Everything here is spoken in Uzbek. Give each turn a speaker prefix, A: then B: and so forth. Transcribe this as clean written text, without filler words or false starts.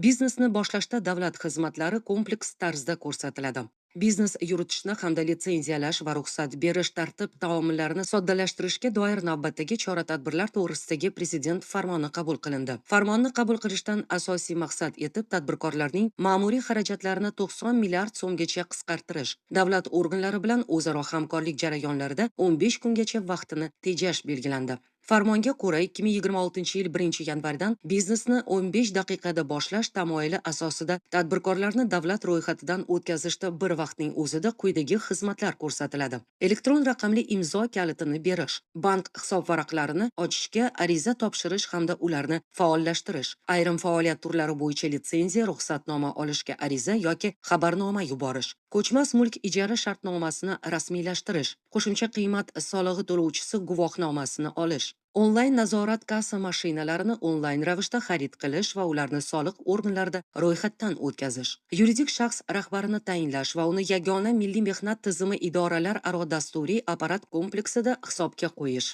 A: Biznesni boshlashda davlat xizmatlari kompleks tarzda ko'rsatiladi. Biznes yuritishni hamda litsenziyalash va ruxsat berish tartib-taomillarini soddalashtirishga doir navbatdagi chora-tadbirlar to'g'risidagi Prezident farmoni qabul qilindi. Farmonni qabul qilishdan asosiy maqsad etib tadbirkorlarning ma'muriy xarajatlarini 90 milliard so'mgacha qisqartirish, davlat organlari bilan o'zaro hamkorlik jarayonlarida 15 kungacha vaqtini tejash belgilandi. Farmonga ko'ra 2026-yil 1-yanvardan biznesni 15 daqiqada boshlash tamoyili asosida tadbirkorlarni davlat ro'yxatidan o'tkazishda bir vaqtning o'zida quyidagi xizmatlar ko'rsatiladi. Elektron raqamli imzo kalitini berish, bank hisobvaraqlarini ochishga ariza topshirish hamda ularni faollashtirish, ayrim faoliyat turlari bo'yicha litsenziya, ruxsatnoma olishga ariza yoki xabarnoma yuborish, ko'chmas mulk ijara shartnomasini rasmiylashtirish, qo'shimcha qiymat solig'i to'lovchisi guvohnomasini olish, onlayn nazorat kassa mashinalarini onlayn ravishda xarid qilish va ularni soliq organlarida ro'yxatdan o'tkazish, yuridik shaxs rahbarini tayinlash va uni yagona milliy mehnat tizimi idoralararo dasturiy apparat kompleksida hisobga qo'yish.